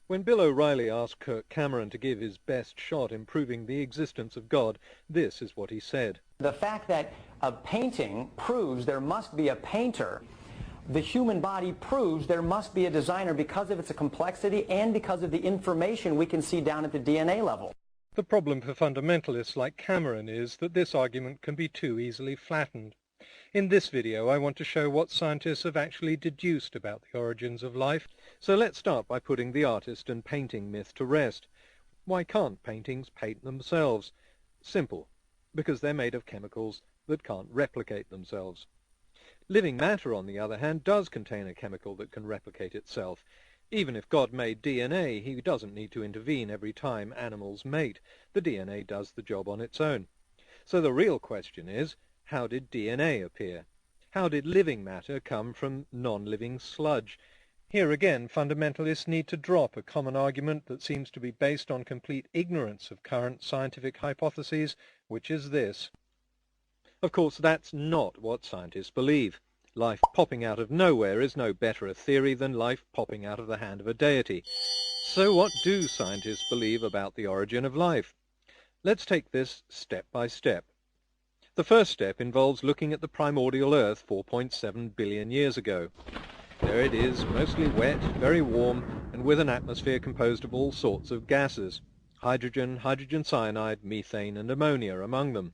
When Bill O'Reilly asked Kirk Cameron to give his best shot in proving the existence of God, this is what he said. The fact that a painting proves there must be a painter, the human body proves there must be a designer because of its complexity and because of the information we can see down at the DNA level. The problem for fundamentalists like Cameron is that this argument can be too easily flattened. In this video I want to show what scientists have actually deduced about the origins of life. So let's start by putting the artist and painting myth to rest. Why can't paintings paint themselves? Simple. Because they're made of chemicals that can't replicate themselves. Living matter, on the other hand, does contain a chemical that can replicate itself. Even if God made DNA, he doesn't need to intervene every time animals mate. The DNA does the job on its own. So the real question is, how did DNA appear? How did living matter come from non-living sludge? Here again, fundamentalists need to drop a common argument that seems to be based on complete ignorance of current scientific hypotheses, which is this. Of course, that's not what scientists believe. Life popping out of nowhere is no better a theory than life popping out of the hand of a deity. So what do scientists believe about the origin of life? Let's take this step by step. The first step involves looking at the primordial Earth 4.7 billion years ago. There it is, mostly wet, very warm, and with an atmosphere composed of all sorts of gases. Hydrogen, hydrogen cyanide, methane, and ammonia among them.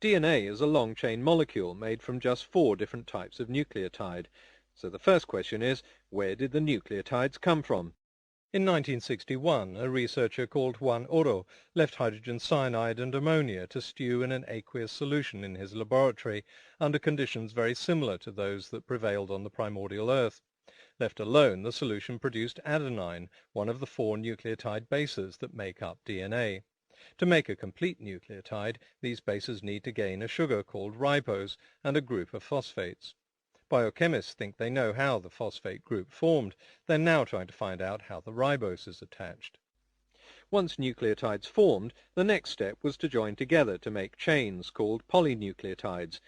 DNA is a long-chain molecule made from just 4 different types of nucleotide. So the first question is, where did the nucleotides come from? In 1961, a researcher called Juan Oro left hydrogen cyanide and ammonia to stew in an aqueous solution in his laboratory under conditions very similar to those that prevailed on the primordial Earth. Left alone, the solution produced adenine, one of the 4 nucleotide bases that make up DNA. To make a complete nucleotide, these bases need to gain a sugar called ribose and a group of phosphates. Biochemists think they know how the phosphate group formed. They're now trying to find out how the ribose is attached. Once nucleotides formed, the next step was to join together to make chains called polynucleotides.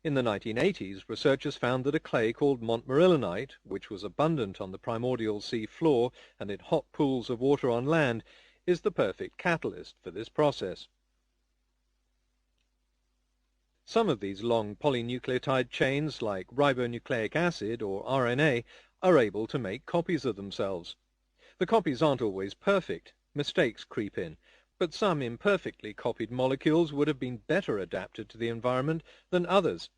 In the 1980s, researchers found that a clay called montmorillonite, which was abundant on the primordial sea floor and in hot pools of water on land, is the perfect catalyst for this process. Some of these long polynucleotide chains, like ribonucleic acid or RNA, are able to make copies of themselves. The copies aren't always perfect. Mistakes creep in, but some imperfectly copied molecules would have been better adapted to the environment than others.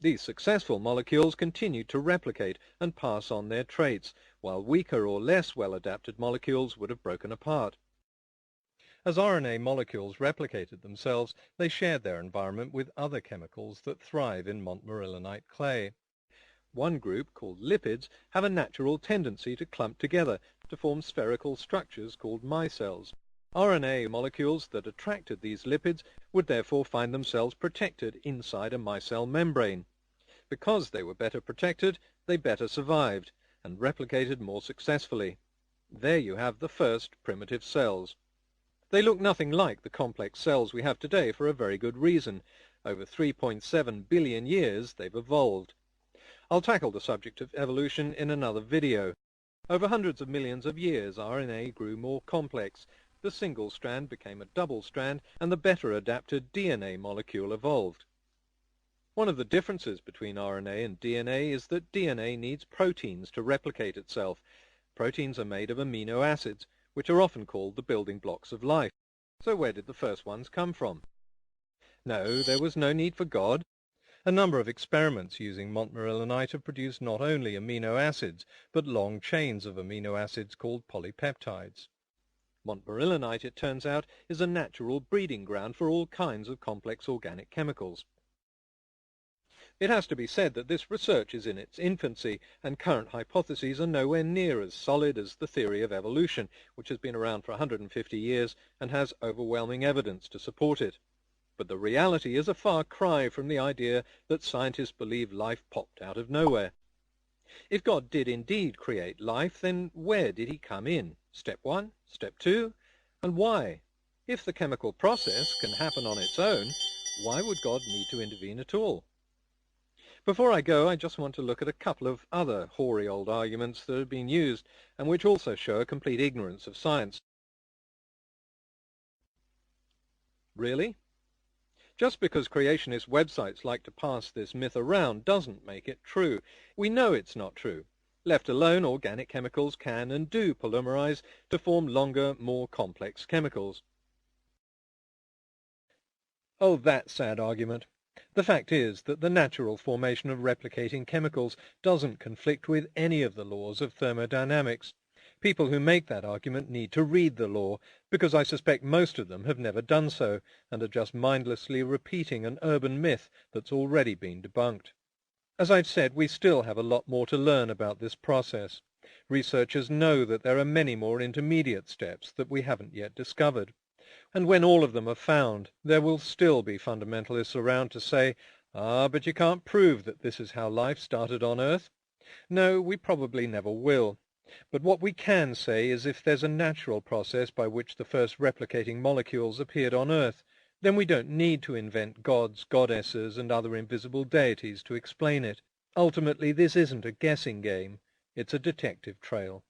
These successful molecules continue to replicate and pass on their traits, while weaker or less well-adapted molecules would have broken apart. As RNA molecules replicated themselves, they shared their environment with other chemicals that thrive in montmorillonite clay. One group, called lipids, have a natural tendency to clump together to form spherical structures called micelles. RNA molecules that attracted these lipids would therefore find themselves protected inside a micelle membrane. Because they were better protected, they better survived and replicated more successfully. There you have the first primitive cells. They look nothing like the complex cells we have today for a very good reason. Over 3.7 billion years they've evolved. I'll tackle the subject of evolution in another video. Over hundreds of millions of years, RNA grew more complex. The single strand became a double strand, and the better adapted DNA molecule evolved. One of the differences between RNA and DNA is that DNA needs proteins to replicate itself. Proteins are made of amino acids, which are often called the building blocks of life. So where did the first ones come from? No, there was no need for God. A number of experiments using montmorillonite have produced not only amino acids, but long chains of amino acids called polypeptides. Montmorillonite, it turns out, is a natural breeding ground for all kinds of complex organic chemicals. It has to be said that this research is in its infancy, and current hypotheses are nowhere near as solid as the theory of evolution, which has been around for 150 years and has overwhelming evidence to support it. But the reality is a far cry from the idea that scientists believe life popped out of nowhere. If God did indeed create life, then where did he come in? Step 1, step 2, and why? If the chemical process can happen on its own, why would God need to intervene at all? Before I go, I just want to look at a couple of other hoary old arguments that have been used and which also show a complete ignorance of science. Really? Just because creationist websites like to pass this myth around doesn't make it true. We know it's not true. Left alone, organic chemicals can and do polymerize to form longer, more complex chemicals. Oh, that sad argument. The fact is that the natural formation of replicating chemicals doesn't conflict with any of the laws of thermodynamics. People who make that argument need to read the law, because I suspect most of them have never done so, and are just mindlessly repeating an urban myth that's already been debunked. As I've said, we still have a lot more to learn about this process. Researchers know that there are many more intermediate steps that we haven't yet discovered. And when all of them are found, there will still be fundamentalists around to say, but you can't prove that this is how life started on Earth. No, we probably never will. But what we can say is if there's a natural process by which the first replicating molecules appeared on Earth, then we don't need to invent gods, goddesses, and other invisible deities to explain it. Ultimately, this isn't a guessing game. It's a detective trail.